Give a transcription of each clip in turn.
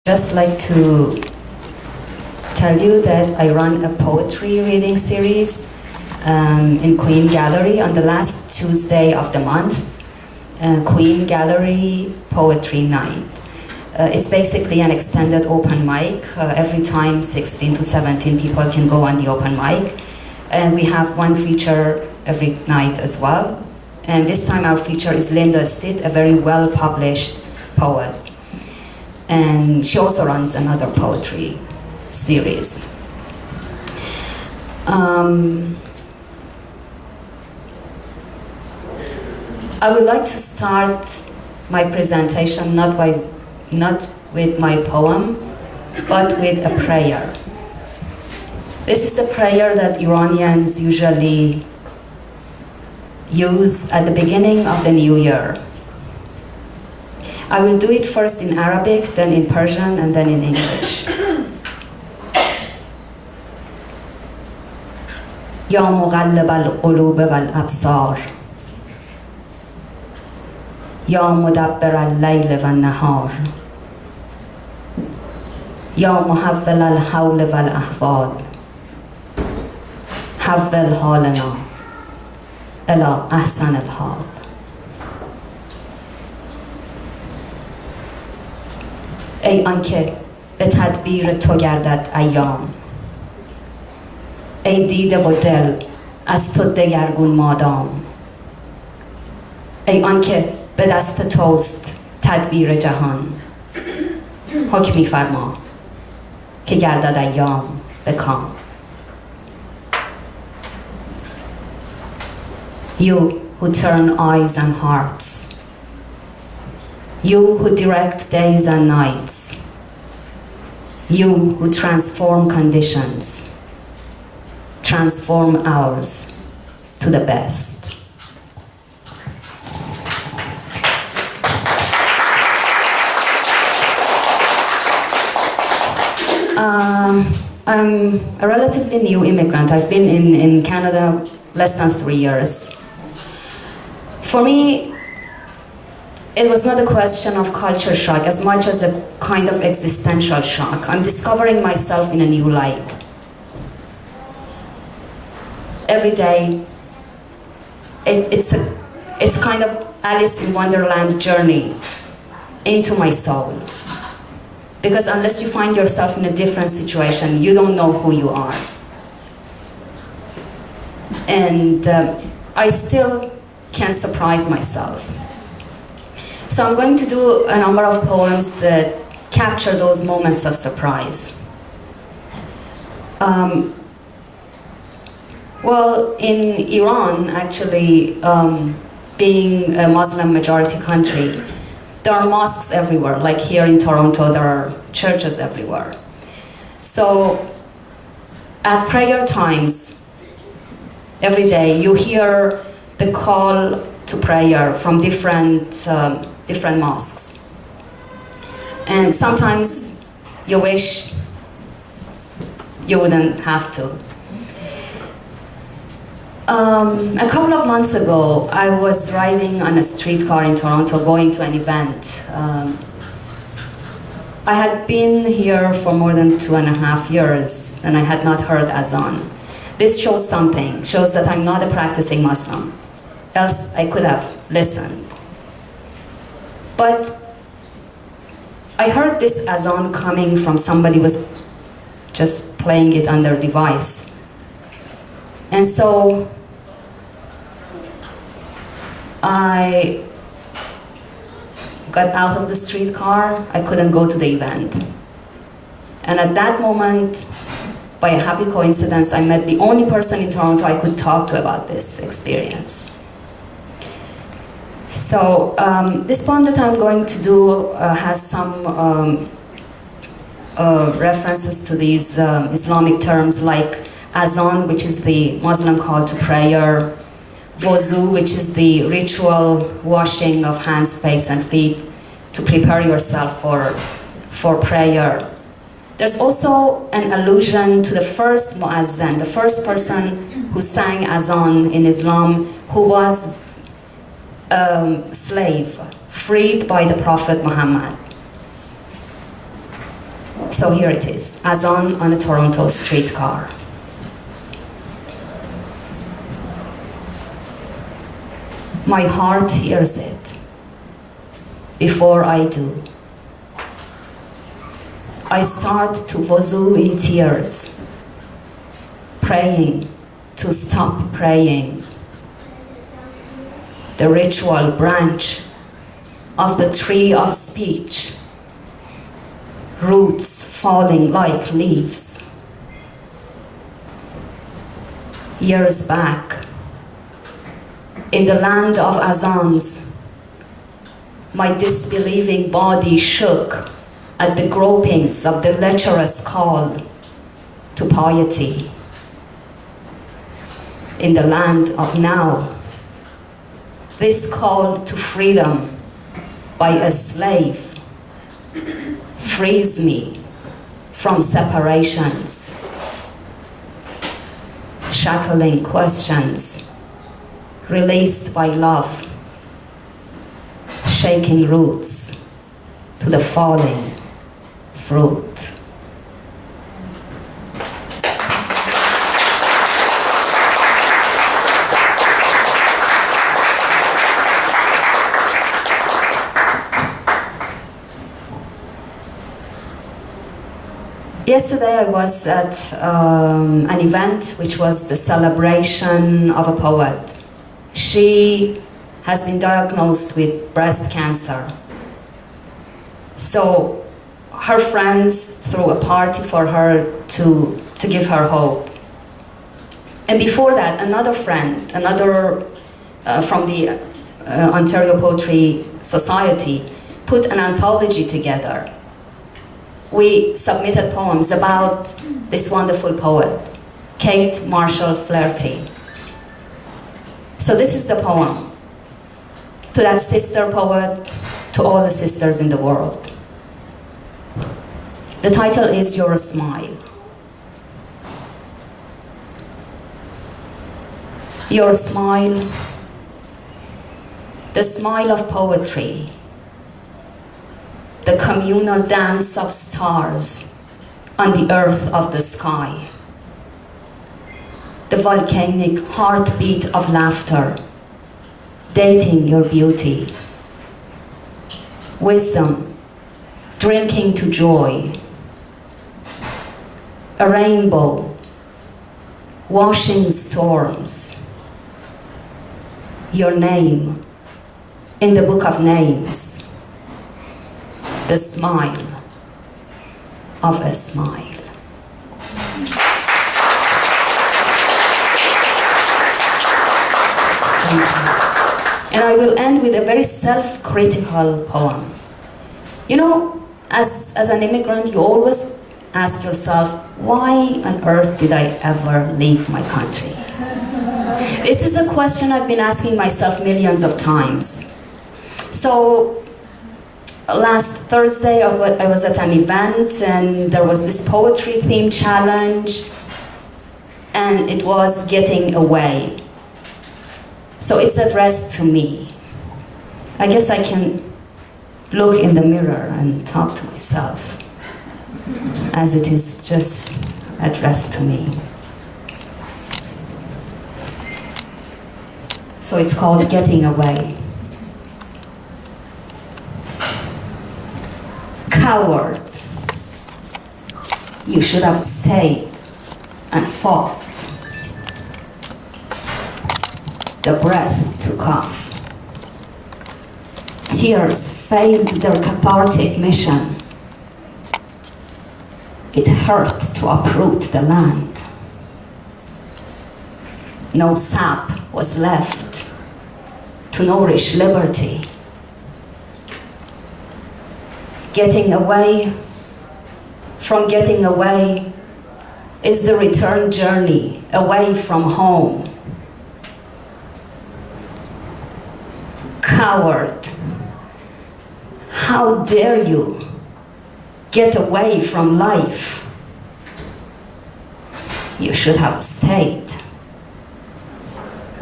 Just like to tell you that I run a poetry reading series in Queen Gallery on the last Tuesday of the month, Queen Gallery Poetry Night. It's basically an extended open mic. Every time 16 to 17 people can go on the open mic. And we have one feature every night as well. And this time our feature is Linda Stitt, a very well-published poet. And she also runs another poetry series. I would like to start my presentation not with my poem, but with a prayer. This is the prayer that Iranians usually use at the beginning of the new year. I will do it first in Arabic, then in Persian, and then in English. Ya مقلب القلوب والأبصار يا مدبر الليل والنهار يا محول الحول والأحوال حول حالنا إلى أحسن الحال. ای آنکه به تدبیر تو گردد ایام، ای دیده و دل از تو دگرگون مادام، ای آنکه به دست توست تدبیر جهان، حکمی فرما که گردد ایام به کام. You who turn eyes and hearts, you who direct days and nights, you who transform conditions, transform ours to the best. I'm a relatively new immigrant. I've been in Canada less than 3 years. For me, it was not a question of culture shock as much as a kind of existential shock. I'm discovering myself in a new light. Every day, it's kind of Alice in Wonderland journey into my soul. Because unless you find yourself in a different situation, you don't know who you are. And I still can't surprise myself. So I'm going to do a number of poems that capture those moments of surprise. Well, in Iran, actually, being a Muslim majority country, there are mosques everywhere. Like here in Toronto, there are churches everywhere. So at prayer times, every day, you hear the call to prayer from different mosques. And sometimes you wish you wouldn't have to. A couple of months ago, I was riding on a streetcar in Toronto going to an event. I had been here for more than 2.5 years and I had not heard Azan. This shows something, shows that I'm not a practicing Muslim. Else I could have listened. But I heard this Azan coming from somebody who was just playing it on their device. And so I got out of the streetcar. I couldn't go to the event. And at that moment, by a happy coincidence, I met the only person in Toronto I could talk to about this experience. So this poem that I'm going to do has some references to these Islamic terms like Azan, which is the Muslim call to prayer, Wuzu, which is the ritual washing of hands, face, and feet to prepare yourself for prayer. There's also an allusion to the first muazzin, the first person who sang Azan in Islam, who was a slave freed by the Prophet Muhammad. So here it is, Azan on a Toronto streetcar. My heart hears it before I do. I start to wuzu in tears, praying to stop praying. The ritual branch of the tree of speech, roots falling like leaves. Years back, in the land of Azans, my disbelieving body shook at the gropings of the lecherous call to piety. In the land of now, this call to freedom by a slave frees me from separations, shackling questions released by love, shaking roots to the falling fruit. Yesterday I was at an event which was the celebration of a poet. She has been diagnosed with breast cancer. So her friends threw a party for her to give her hope. And before that, another friend, from the Ontario Poetry Society, put an anthology together. We submitted poems about this wonderful poet, Kate Marshall Flaherty. So this is the poem to that sister poet, to all the sisters in the world. The title is Your Smile. Your smile, the smile of poetry, the communal dance of stars on the earth of the sky, the volcanic heartbeat of laughter, dating your beauty, wisdom, drinking to joy, a rainbow, washing storms, your name in the book of names, the smile of a smile. And I will end with a very self-critical poem. You know, as an immigrant, you always ask yourself, why on earth did I ever leave my country? This is a question I've been asking myself millions of times. So, last Thursday, I was at an event and there was this poetry theme challenge and it was Getting Away. So it's addressed to me. I guess I can look in the mirror and talk to myself as it is just addressed to me. So it's called Getting Away. Coward, you should have stayed and fought. The breath took off. Tears failed their cathartic mission. It hurt to uproot the land. No sap was left to nourish liberty. Getting away from getting away is the return journey away from home. Coward, how dare you get away from life? You should have stayed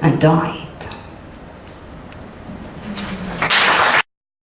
and died.